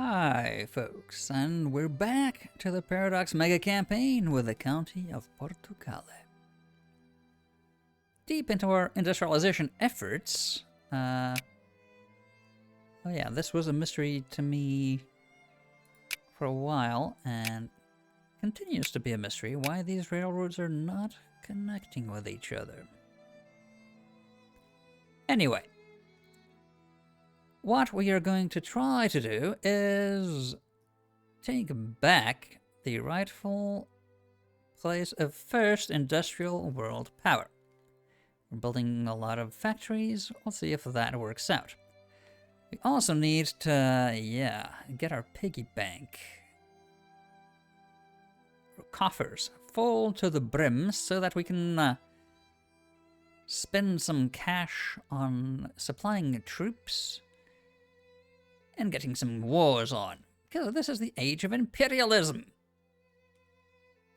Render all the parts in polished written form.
Hi, folks, and we're back to the Paradox Mega Campaign with the County of Portucale. Deep into our industrialization efforts, oh yeah, this was a mystery to me for a while, and continues to be a mystery why these railroads are not connecting with each other. Anyway, what we are going to try to do is take back the rightful place of first industrial world power. We're building a lot of factories. We'll see if that works out. We also need to, get our piggy bank coffers full to the brim so that we can spend some cash on supplying troops and getting some wars on, because this is the age of imperialism.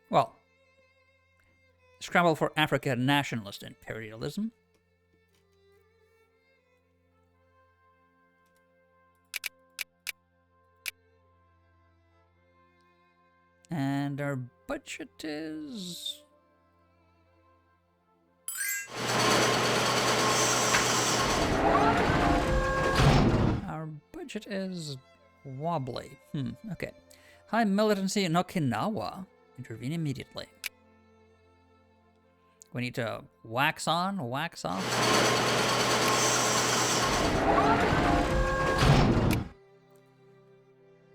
Well, scramble for Africa nationalist imperialism. And our budget is... Our budget is wobbly. Okay. High militancy in Okinawa. Intervene immediately. We need to wax on, wax off.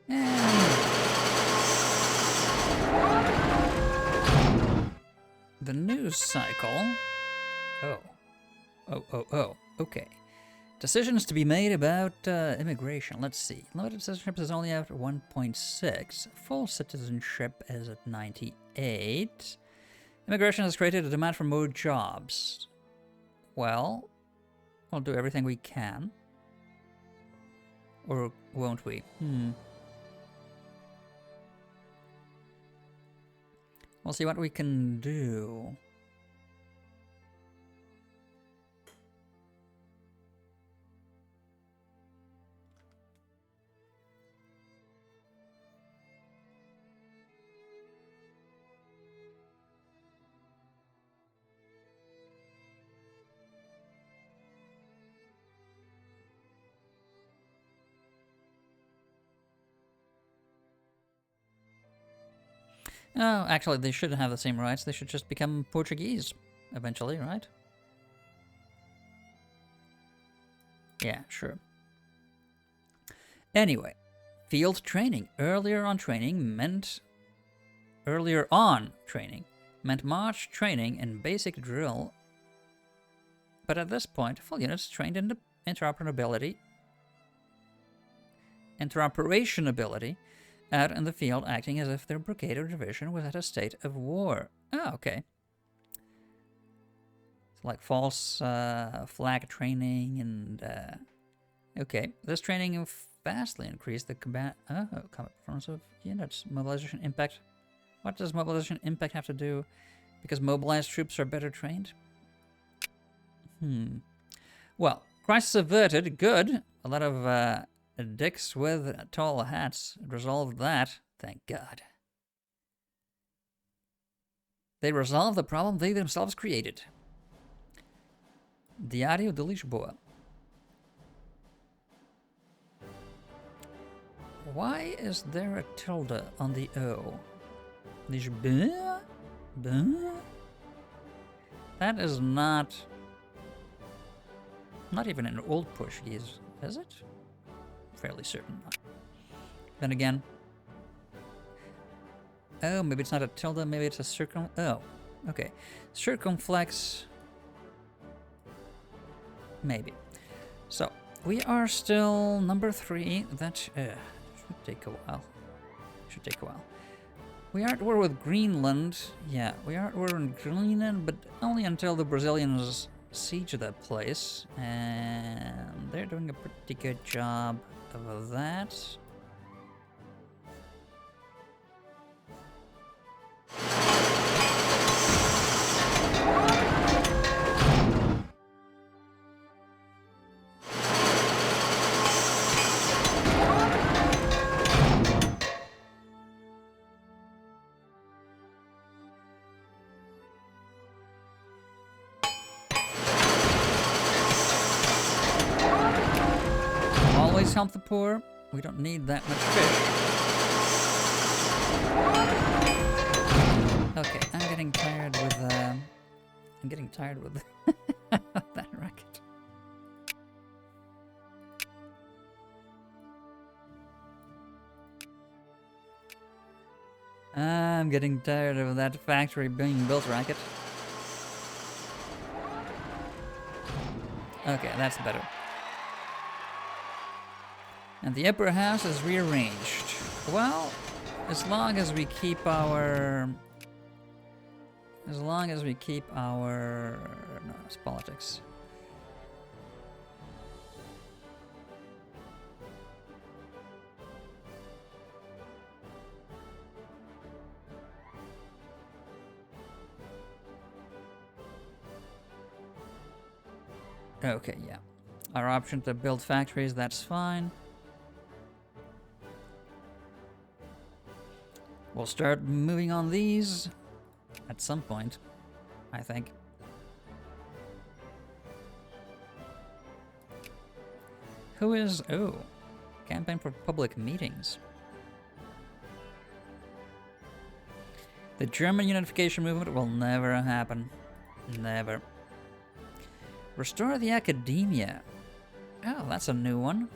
And the news cycle. Oh, okay. Decisions to be made about immigration. Let's see. Limited citizenship is only at 1.6. Full citizenship is at 98. Immigration has created a demand for more jobs. Well, we'll do everything we can. Or won't we? We'll see what we can do. Oh, actually, they shouldn't have the same rights. They should just become Portuguese eventually, right? Yeah, sure. Anyway, field training. Earlier on training meant march training and basic drill. But at this point, full units trained in interoperationability out in the field, acting as if their brigade or division was at a state of war. Oh, okay. It's like false flag training and... okay, this training vastly increased the combat performance of units. Mobilization impact. What does mobilization impact have to do? Because mobilized troops are better trained? Well, crisis averted. Good. A lot of... dicks with tall hats resolved that, thank God. They resolved the problem they themselves created. Diário de Lisboa. Why is there a tilde on the O? Lisboa? That is not even an old Portuguese, is it? Fairly certain. Then again, oh, maybe it's not a tilde, maybe it's a oh, okay. Circumflex, maybe. So, we are still number 3. That should take a while. We are at war with Greenland. Yeah, we are at war with Greenland, but only until the Brazilians siege that place. And they're doing a pretty good job of that. always help the poor. We don't need that much fish. Okay, I'm getting tired with that racket. I'm getting tired of that factory being built racket. Okay, that's better. And the upper house is rearranged. Well, as long as we keep our... No, it's politics. Okay, yeah. Our option to build factories, that's fine. We'll start moving on these at some point, I think. Who is... Oh, campaign for public meetings. The German unification movement will never happen. Never. Restore the academia. Oh, that's a new one.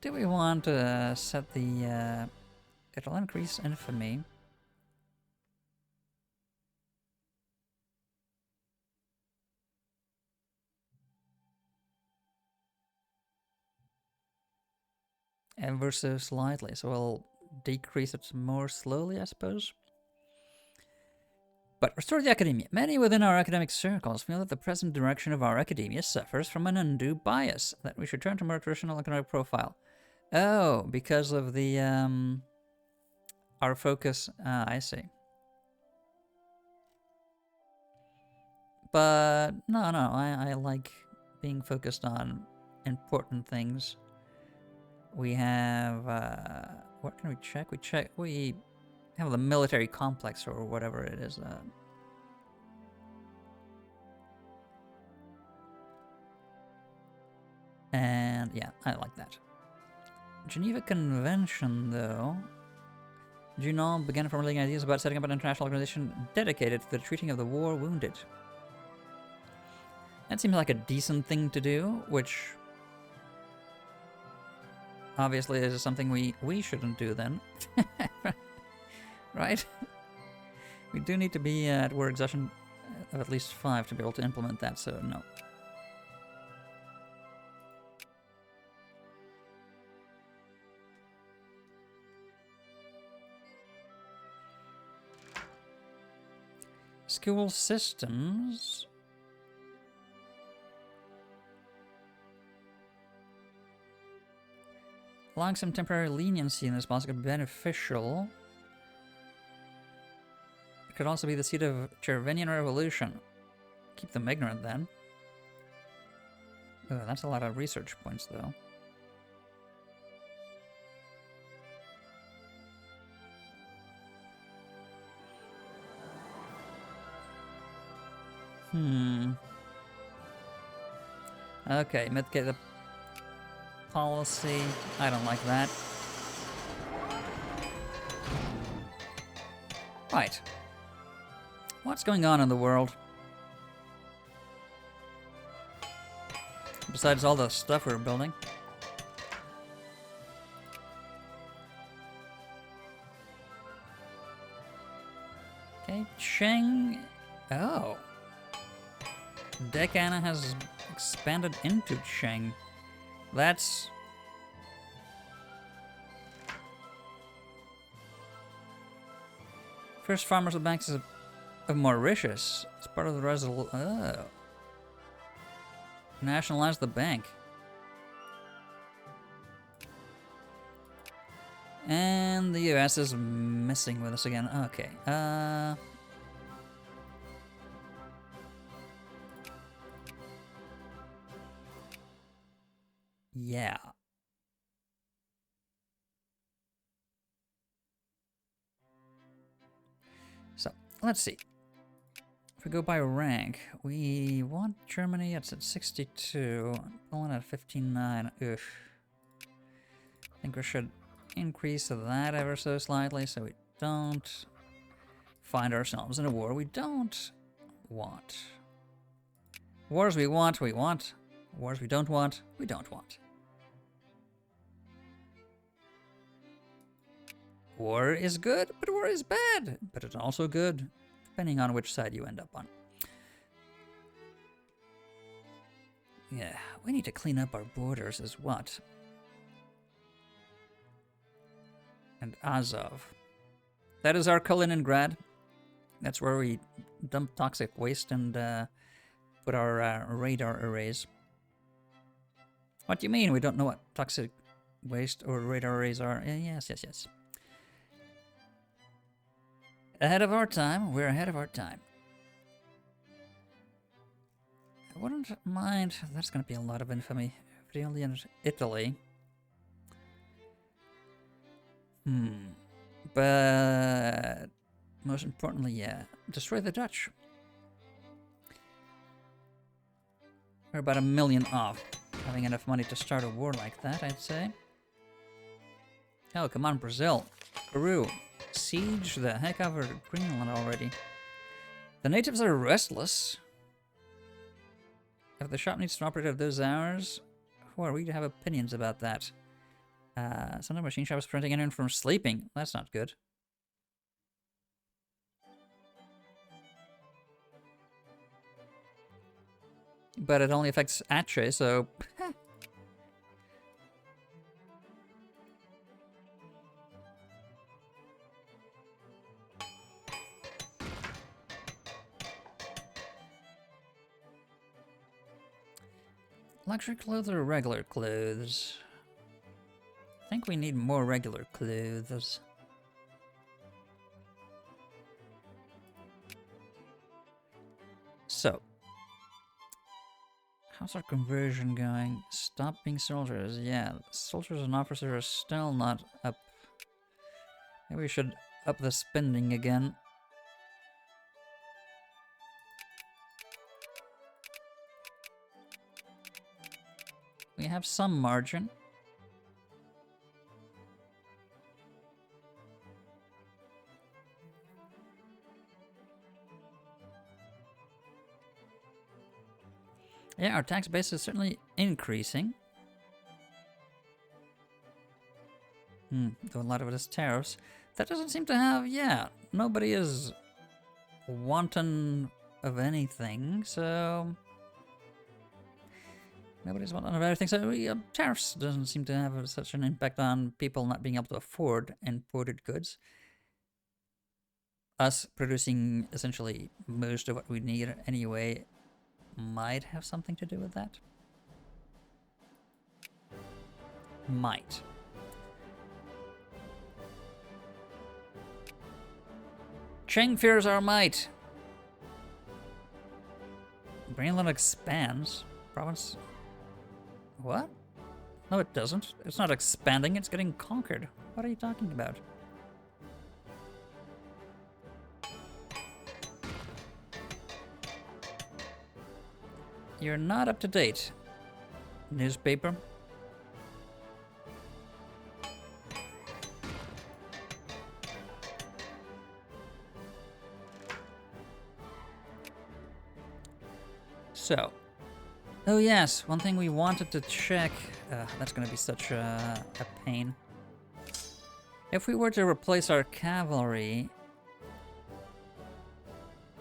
Do we want to set the... it'll increase infamy. Ever so slightly, so we'll decrease it more slowly, I suppose. But restore the academia. Many within our academic circles feel that the present direction of our academia suffers from an undue bias, that we should turn to a more traditional economic profile. Oh, because of the, our focus, I see. But, no, I like being focused on important things. We have, what can we check? We have the military complex or whatever it is. And yeah, I like that. Geneva Convention, though. Junon began formulating ideas about setting up an international organization dedicated to the treating of the war wounded. That seems like a decent thing to do, which obviously is something we shouldn't do then. Right? We do need to be at war exhaustion of at least 5 to be able to implement that, so no. School systems. Allowing some temporary leniency in this policy could be beneficial. It could also be the seat of Chervenian Revolution. Keep them ignorant then. Oh, that's a lot of research points though. Okay, mitigate the policy. I don't like that. Right. What's going on in the world? Besides all the stuff we're building. Okay, Cheng. Oh. Decana has expanded into Cheng. That's... First Farmers of Banks of Mauritius. It's part of the resolution. Oh. Nationalize the bank. And the US is messing with us again. Okay. Yeah. let's see. If we go by rank, we want Germany, it's at 62, Poland at 59. Ugh. I think we should increase that ever so slightly so we don't find ourselves in a war we don't want. Wars we want, we want. Wars we don't want, we don't want. War is good, but war is bad. But it's also good, depending on which side you end up on. Yeah, we need to clean up our borders as what? And Azov. That is our Kaliningrad. That's where we dump toxic waste and put our radar arrays. What do you mean we don't know what toxic waste or radar arrays are? Yes, yes, yes. Ahead of our time. We're ahead of our time. I wouldn't mind. That's going to be a lot of infamy. Particularly in Italy. But most importantly, yeah, destroy the Dutch. We're about 1 million off. Having enough money to start a war like that, I'd say. Oh, come on, Brazil. Peru. Siege the heck out of Greenland already. The natives are restless. If the shop needs to operate at those hours, who are we to have opinions about that? Some machine shop is preventing anyone from sleeping. That's not good. But it only affects Aceh, so... Luxury clothes or regular clothes? I think we need more regular clothes. So, how's our conversion going? Stop being soldiers. Yeah, soldiers and officers are still not up. Maybe we should up the spending again. We have some margin. Yeah, our tax base is certainly increasing. Though a lot of it is tariffs. That doesn't seem to have, yeah, nobody is wanton of anything, so... Nobody's wanting of everything, so tariffs doesn't seem to have such an impact on people not being able to afford imported goods. Us producing essentially most of what we need anyway might have something to do with that. Might. Cheng fears our might. Greenland expands. Province... What? No, it doesn't. It's not expanding, it's getting conquered. What are you talking about? You're not up to date. Newspaper. So. Oh yes, one thing we wanted to check. That's going to be such a pain. If we were to replace our cavalry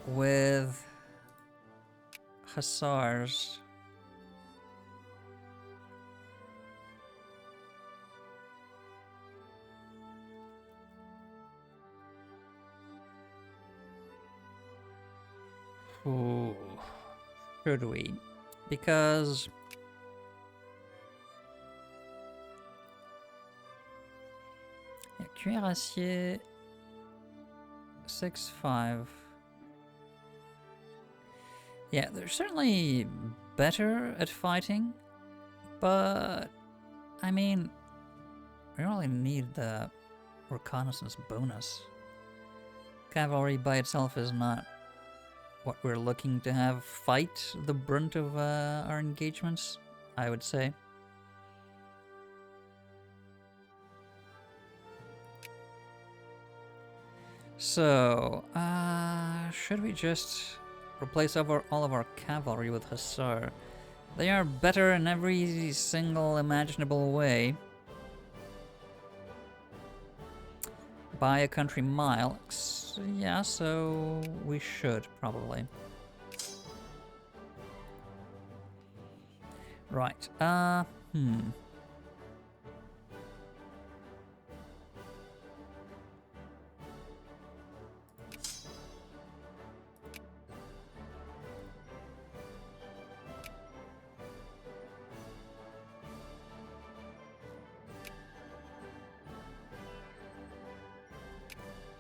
with Hussars. Ooh, should we? Because yeah, cuirassier 6-5. Yeah, they're certainly better at fighting, but I mean, we only need the reconnaissance bonus. cavalry by itself is not what we're looking to have fight the brunt of our engagements, I would say. So, should we just replace all of our cavalry with Hussar? They are better in every single imaginable way. By a country mile. Yeah, so we should, probably. Right,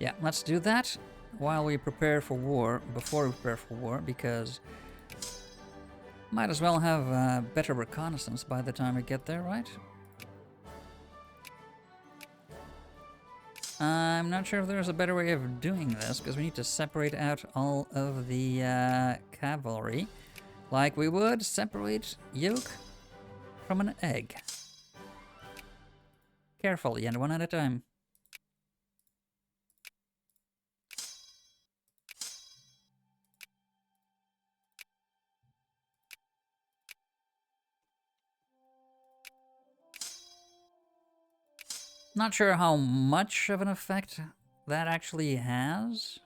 yeah, let's do that while we prepare for war, before we prepare for war, because might as well have better reconnaissance by the time we get there, right? I'm not sure if there's a better way of doing this, because we need to separate out all of the cavalry, like we would separate yolk from an egg. Carefully, and one at a time. Not sure how much of an effect that actually has.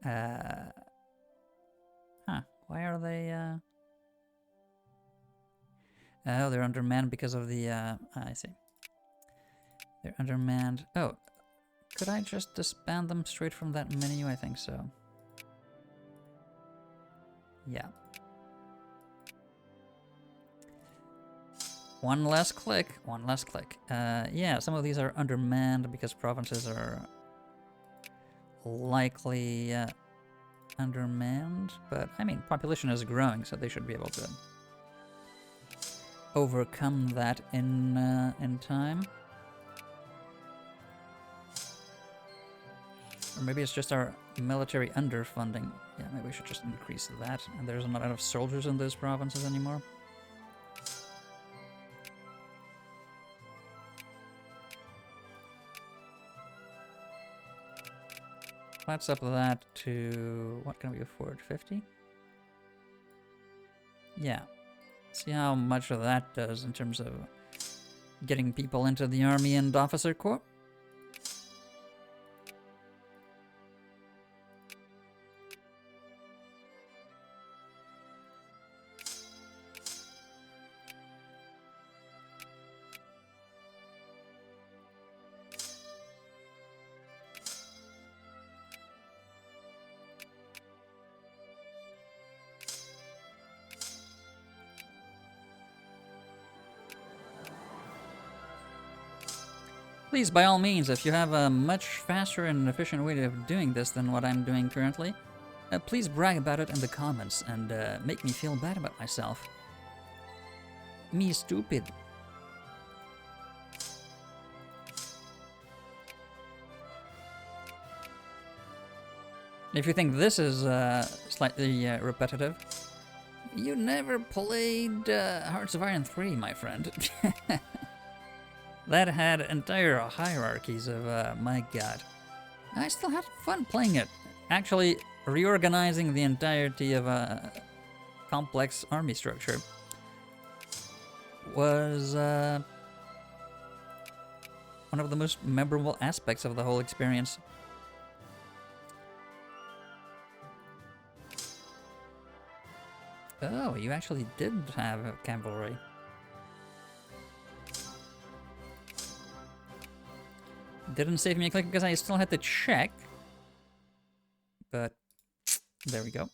Huh. Why are they, Oh, they're undermanned because of the, I see. They're undermanned. Oh, could I just disband them straight from that menu? I think so. Yeah. One less click, one less click. Yeah, some of these are undermanned because provinces are likely undermanned, but I mean, population is growing, so they should be able to overcome that in time. Or maybe it's just our military underfunding. Yeah, maybe we should just increase that. And there's not enough soldiers in those provinces anymore. Let's up that to... what can we afford? 50? Yeah. See how much of that does in terms of getting people into the army and officer corps. Please, by all means, if you have a much faster and efficient way of doing this than what I'm doing currently, please brag about it in the comments and make me feel bad about myself. Me stupid. If you think this is slightly repetitive, you never played Hearts of Iron 3, my friend. That had entire hierarchies of, my god. I still had fun playing it. Actually, reorganizing the entirety of a complex army structure was one of the most memorable aspects of the whole experience. Oh, you actually did have cavalry. Didn't save me a click because I still had to check. But there we go.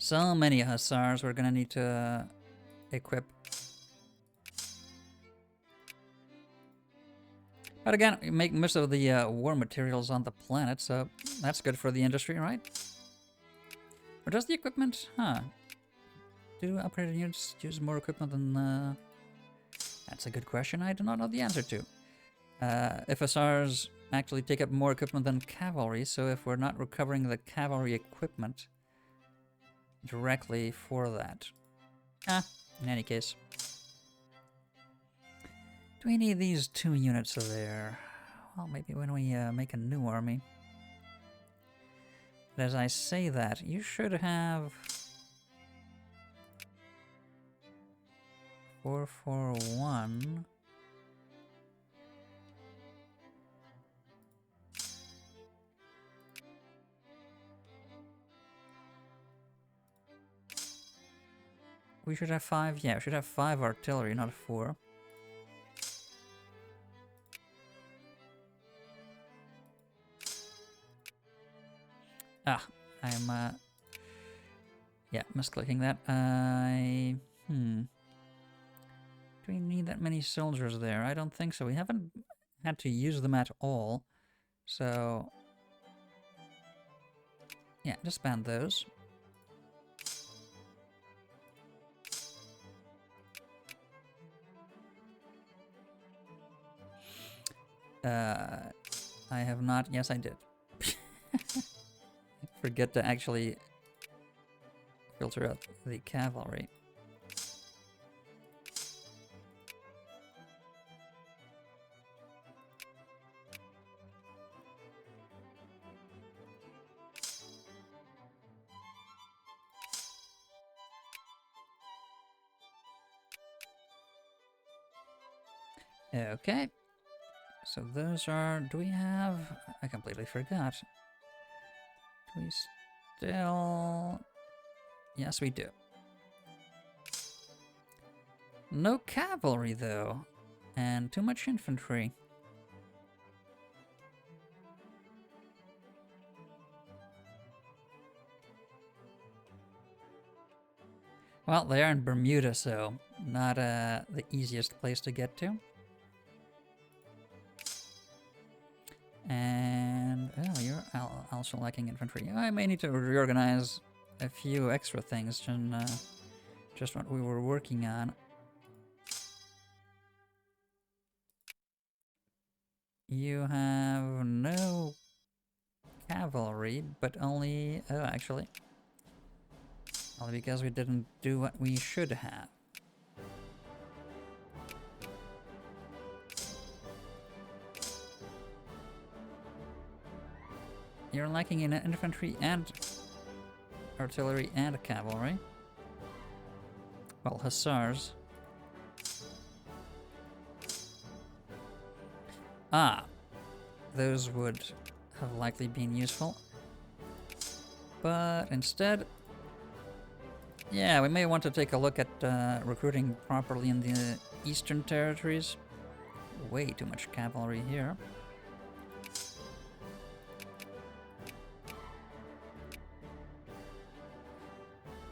So many Hussars we're gonna need to equip. But again, we make most of the war materials on the planet, so that's good for the industry, right? Or does the equipment? Huh. Do upgraded units use more equipment than... That's a good question I do not know the answer to. If Hussars actually take up more equipment than cavalry, so if we're not recovering the cavalry equipment directly for that. In any case. Do we need these 2 units there? Well, maybe when we make a new army. But as I say that, you should have 441. We should have 5. Yeah, we should have 5 artillery, not 4. I'm yeah, misclicking that. Do we need that many soldiers there? I don't think so. We haven't had to use them at all. So yeah, disband those. I have not. Yes, I did. Forget to actually filter out the cavalry. Okay. So those are... Do we have... I completely forgot. Do we still... Yes, we do. No cavalry, though. And too much infantry. Well, they are in Bermuda, so not the easiest place to get to. And oh, you're also lacking infantry. I may need to reorganize a few extra things than just what we were working on. You have no cavalry, but only... Oh, actually. Only because we didn't do what we should have. You're lacking in infantry and artillery and cavalry. Well, Hussars. Those would have likely been useful. But instead... Yeah, we may want to take a look at recruiting properly in the Eastern Territories. Way too much cavalry here.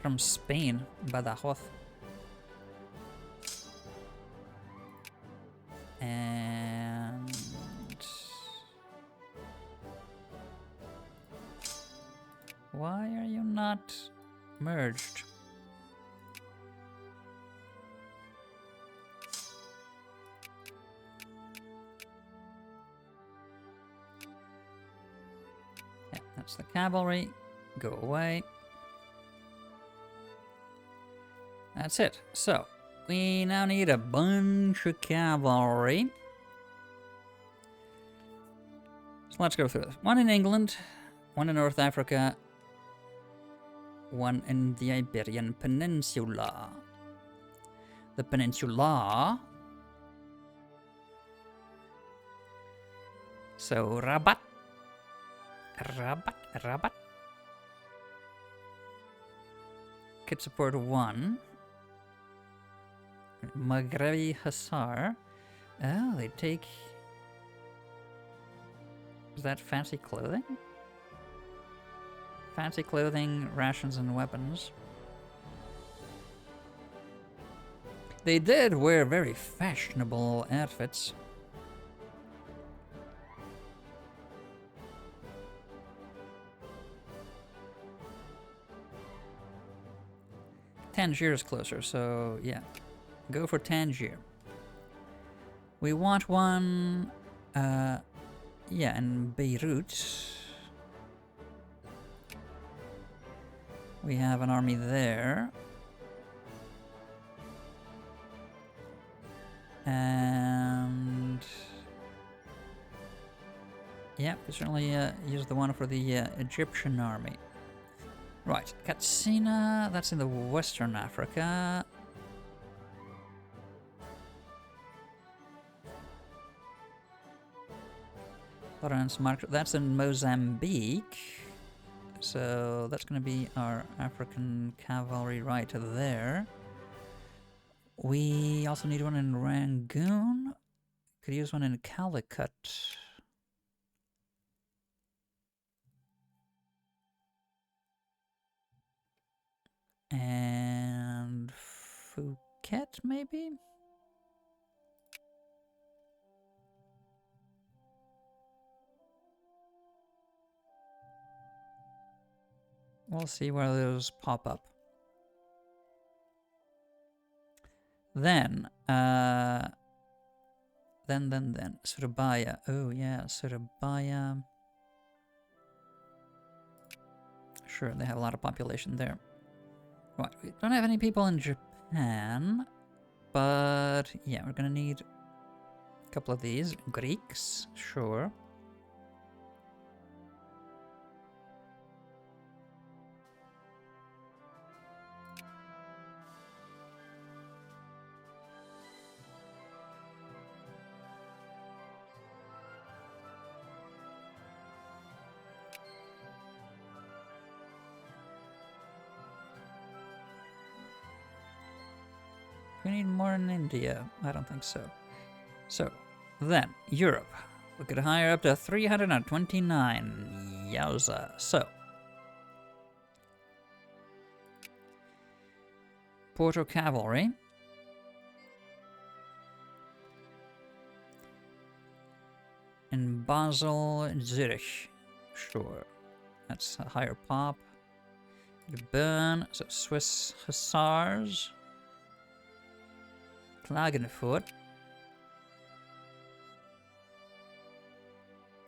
From Spain, Badajoz. And... Why are you not merged? Yeah, that's the cavalry. Go away. That's it. So, we now need a bunch of cavalry. So let's go through this. 1 in England, 1 in North Africa, 1 in the Iberian Peninsula. The Peninsula. So, Rabat. Could support 1. Maghrebi Hussar. Oh, they take... Is that fancy clothing? Fancy clothing, rations, and weapons. They did wear very fashionable outfits. Tangier is closer, so yeah. Go for Tangier. We want one, yeah, in Beirut. We have an army there. And yeah, we certainly use the one for the Egyptian army. Right, Katsina, that's in the Western Africa. Lawrence Mark, that's in Mozambique. So that's going to be our African cavalry right there. We also need one in Rangoon. Could use one in Calicut. And Phuket, maybe? We'll see where those pop up. Then, Surabaya. Oh yeah, Surabaya. Sure, they have a lot of population there. Right, we don't have any people in Japan, but yeah, we're gonna need a couple of these. Greeks, sure. We need more in India. I don't think so. So, then, Europe. We could hire up to 329. Yowza. So, Porto Cavalry. In Basel, Zurich. Sure. That's a higher pop. Bern, so Swiss Hussars. Klagenfurt.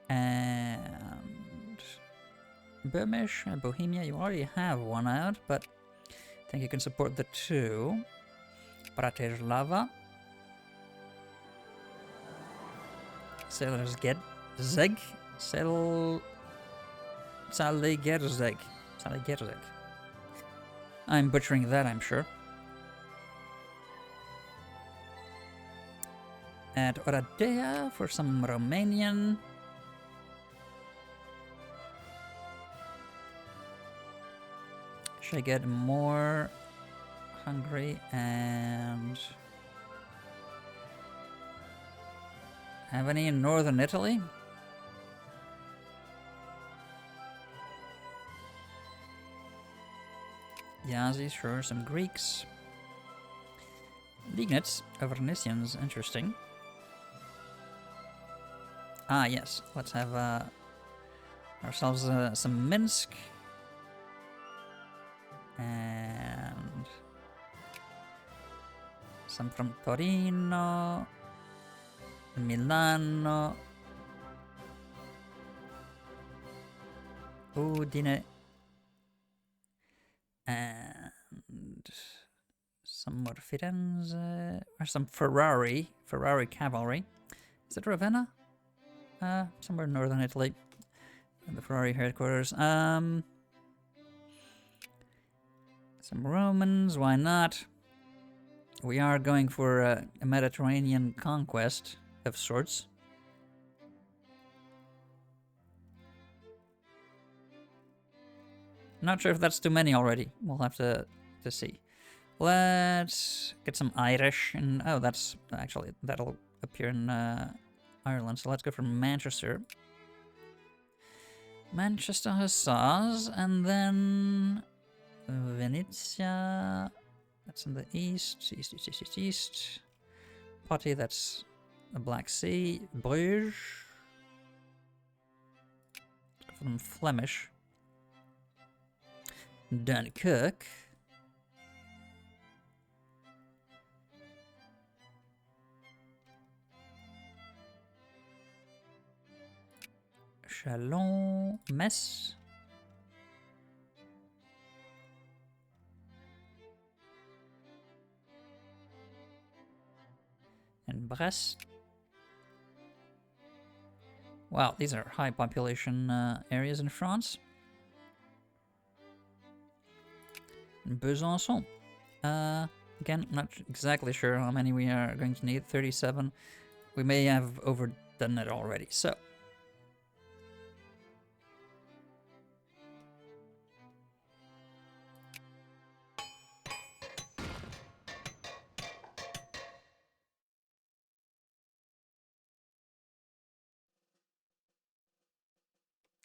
And Böhmisch and Bohemia, you already have one out, but I think you can support the two. Bratislava. Zeg. Zalegerzeg. I'm butchering that, I'm sure. And Oradea for some Romanian. Should I get more Hungary and have any in northern Italy? Yazi, sure, some Greeks. Lignits of Vernicians, interesting. Ah, yes, let's have ourselves some Minsk. And some from Torino, Milano, Udine, and some more Firenze, or some Ferrari cavalry. Is it Ravenna? Somewhere in northern Italy, the Ferrari headquarters. Some Romans, why not? We are going for a Mediterranean conquest of sorts. Not sure if that's too many already. We'll have to see. Let's get some Irish, and oh, that's actually, that'll appear in Ireland. So let's go for Manchester. Manchester Hussars, and then Venezia. That's in the east. East. Potty, that's the Black Sea. Bruges. Let's go for them Flemish. Dunkirk. Chalon. Metz. And Brest. Wow, these are high population areas in France. And Besançon. Again, not exactly sure how many we are going to need. 37. We may have overdone it already, so.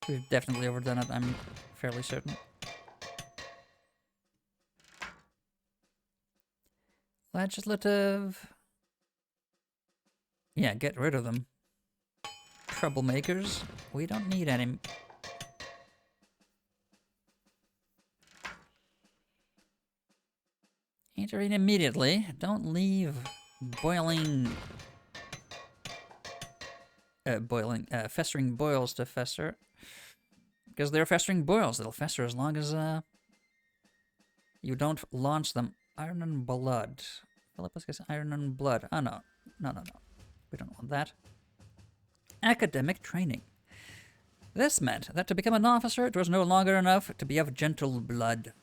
We've definitely overdone it, I'm fairly certain. Legislative. Yeah, get rid of them. Troublemakers. We don't need any. Intervene immediately. Don't leave boiling... festering boils to fester. Because they're festering boils. They'll fester as long as you don't launch them. Iron and blood. Philippus gets iron and blood. Oh, no. No. We don't want that. Academic training. This meant that to become an officer, it was no longer enough to be of gentle blood.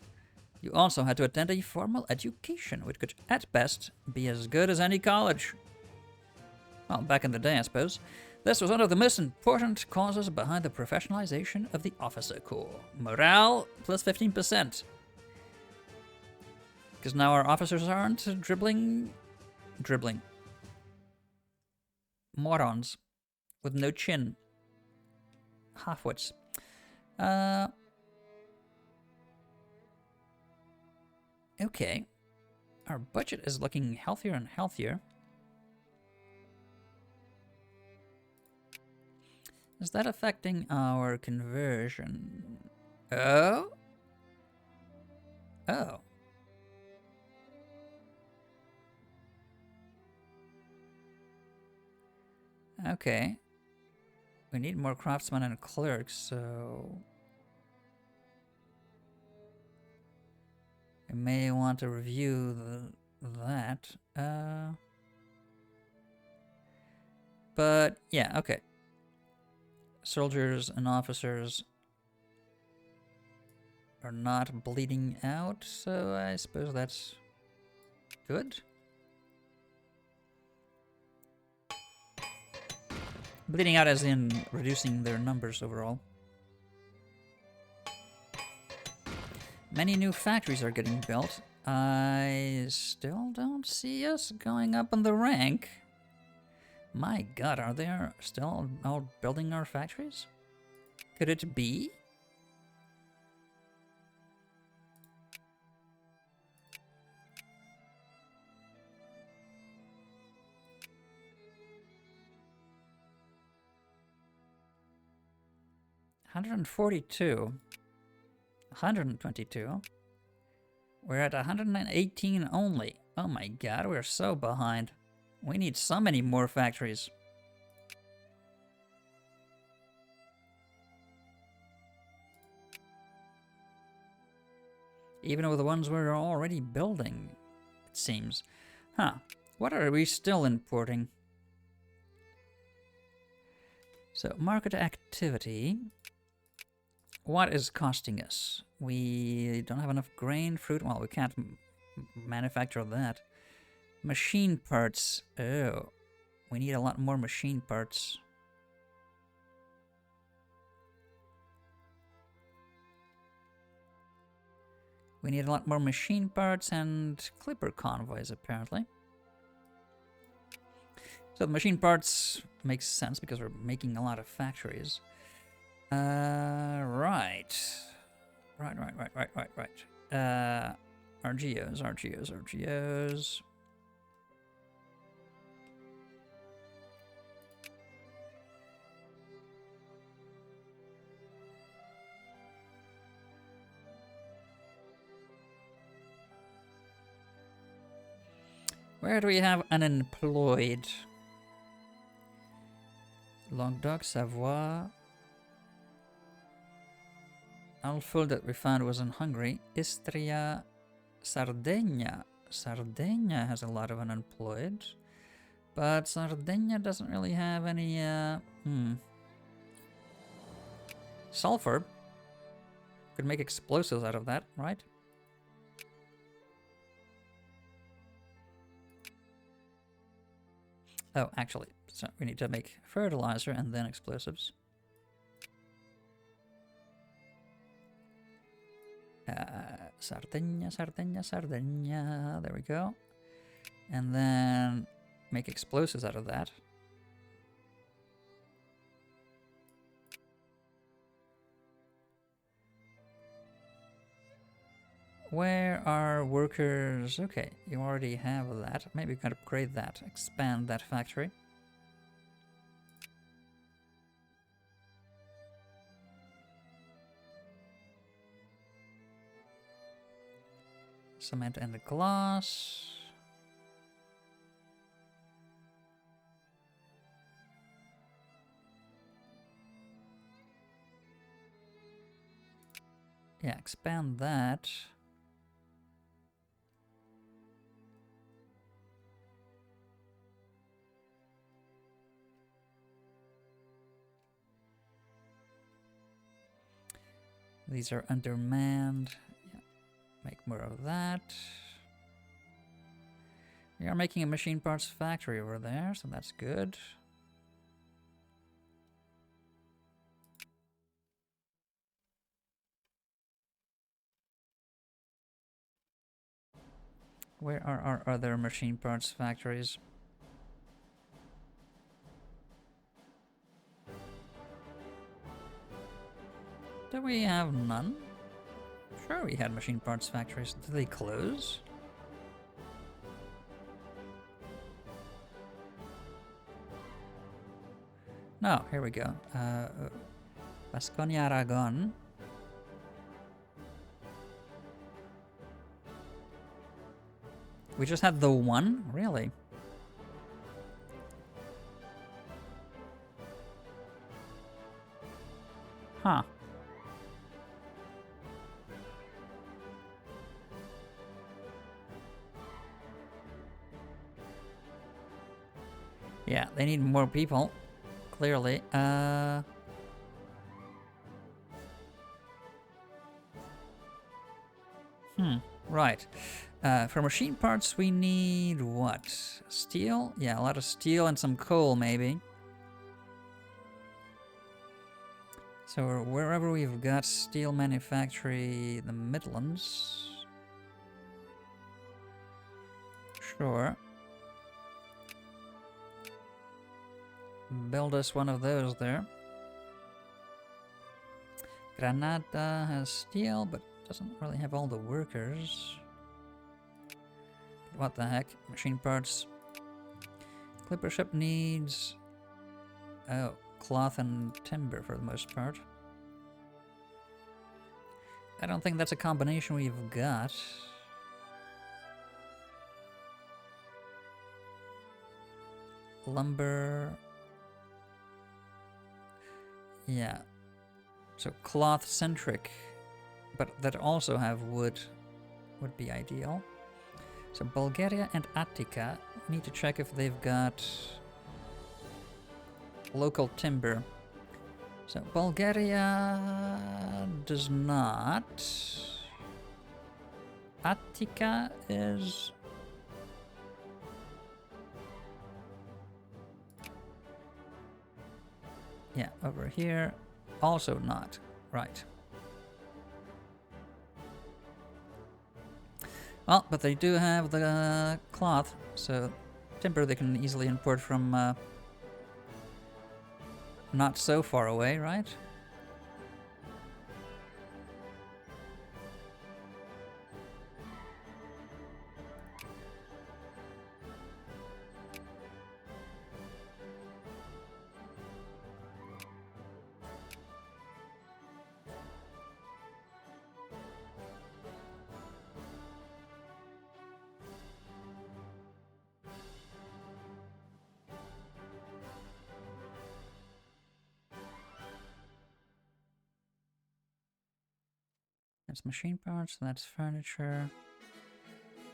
You also had to attend a formal education, which could, at best, be as good as any college. Well, back in the day, I suppose. This was one of the most important causes behind the professionalization of the officer corps. Morale, plus 15%. Because now our officers aren't dribbling morons with no chin. Halfwits. Okay. Our budget is looking healthier and healthier. Is that affecting our conversion? Oh? Oh. Okay. We need more craftsmen and clerks, so... we may want to review that. But, yeah, okay. Soldiers and officers are not bleeding out, so I suppose that's good. Bleeding out as in reducing their numbers overall. Many new factories are getting built. I still don't see us going up in the rank. My god, are they still out building our factories? Could it be? $142. 122. We're at 118 only. Oh my god, we're so behind. We need so many more factories. Even with the ones we're already building, it seems. Huh. What are we still importing? So, market activity. What is costing us? We don't have enough grain, fruit. Well, we can't manufacture that. Machine parts. Oh, we need a lot more machine parts. We need a lot more machine parts and clipper convoys, apparently. So the machine parts makes sense because we're making a lot of factories. Right. RGOs, RGOs, RGOs. Where do we have unemployed? Languedoc, Savoie. All food that we found was in Hungary. Istria, Sardinia. Sardinia has a lot of unemployed. But Sardinia doesn't really have any, sulfur. Could make explosives out of that, right? Oh, actually, so we need to make fertilizer and then explosives. Sardinia, Sardinia, Sardinia. There we go. And then make explosives out of that. Where are workers? Okay, you already have that. Maybe we can upgrade that, expand that factory. Cement and glass. Yeah, expand that. These are undermanned. Yeah. Make more of that. We are making a machine parts factory over there, so that's good. Where are our other machine parts factories? Do we have none? Sure, we had machine parts factories. Did they close? No, here we go. Vasconia Aragon. We just had the one? Really? Huh. Yeah, they need more people. Clearly. Right. For machine parts, we need what? Steel? Yeah, a lot of steel and some coal, maybe. So wherever we've got steel manufactory, the Midlands. Sure. Build us one of those there. Granada has steel, but doesn't really have all the workers. What the heck? Machine parts. Clipper ship needs... Oh, cloth and timber for the most part. I don't think that's a combination we've got. Lumber... Yeah. So cloth-centric, but that also have wood would be ideal. So Bulgaria and Attica, we need to check if they've got local timber. So Bulgaria does not. Attica is... Yeah, over here, also not. Right. Well, but they do have the cloth, so timber they can easily import from not so far away, right? That's machine parts, that's furniture.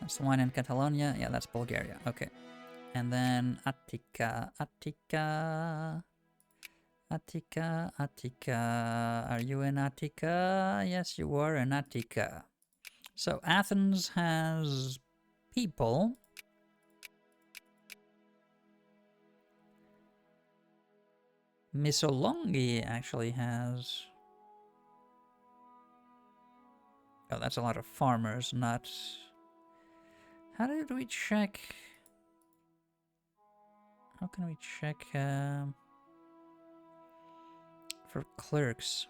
That's the one in Catalonia. Yeah, that's Bulgaria. Okay. And then Attica. Attica. Attica. Attica. Are you in Attica? Yes, you are in Attica. So Athens has people. Missolonghi actually has... Oh, that's a lot of farmers, not... How did we check... How can we check for clerks?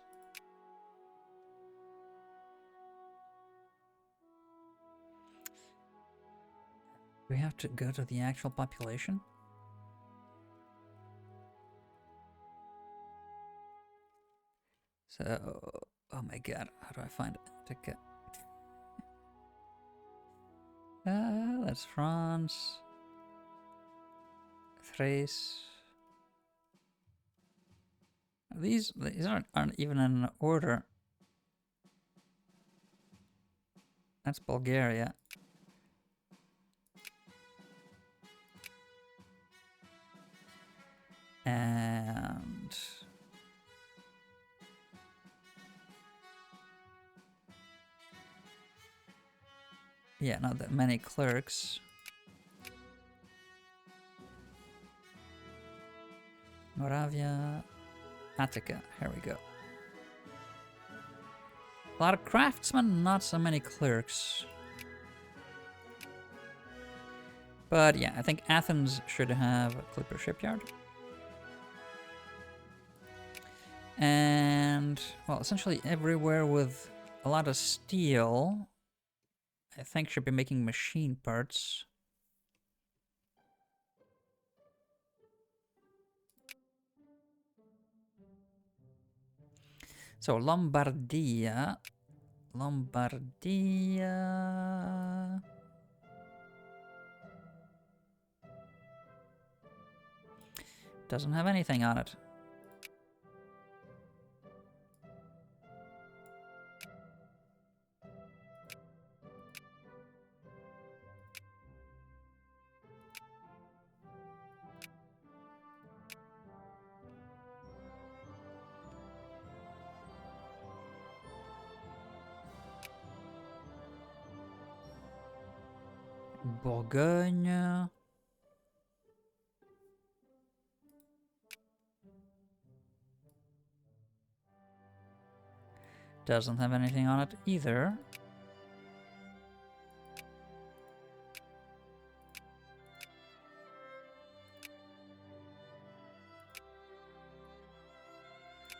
Do we have to go to the actual population? So, oh my god, how do I find it? That's France. Thrace. These aren't even in order. That's Bulgaria. And... yeah, not that many clerks. Moravia, Attica, here we go. A lot of craftsmen, not so many clerks. But yeah, I think Athens should have a clipper shipyard. And, well, essentially everywhere with a lot of steel, I think should be making machine parts. So Lombardia. Doesn't have anything on it. Bourgogne. Doesn't have anything on it either.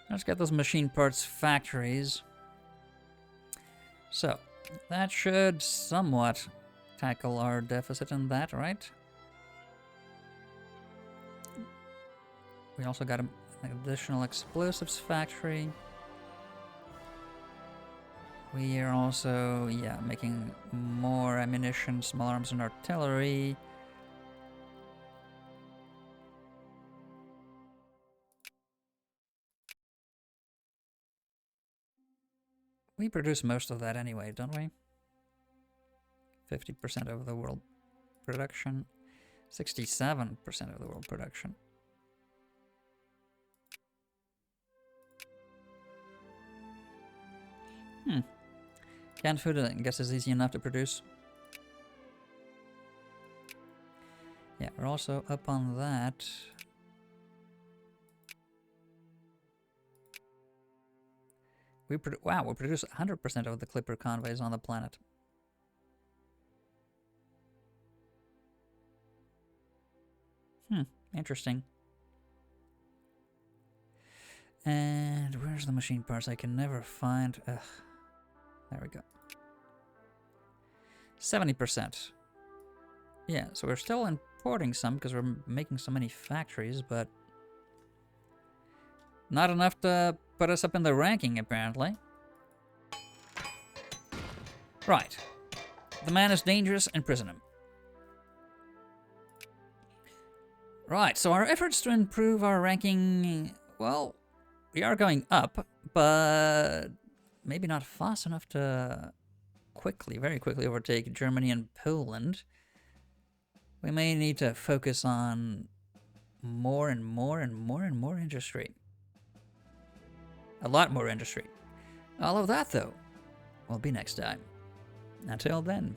Let's get those machine parts factories. So, that should somewhat tackle our deficit in that, right? We also got an additional explosives factory. We are also, yeah, making more ammunition, small arms, and artillery. We produce most of that anyway, don't we? 50% of the world production. 67% of the world production. Canned food, I guess, is easy enough to produce. Yeah, we're also up on that. Wow, we produce 100% of the clipper convoys on the planet. Interesting. And where's the machine parts? I can never find... Ugh. There we go. 70%. Yeah, so we're still importing some because we're making so many factories, but... not enough to put us up in the ranking, apparently. Right. The man is dangerous, imprison him. Right, so our efforts to improve our ranking, well, we are going up, but maybe not fast enough to very quickly overtake Germany and Poland. We may need to focus on more and more and more and more industry. A lot more industry. All of that, though, will be next time. Until then.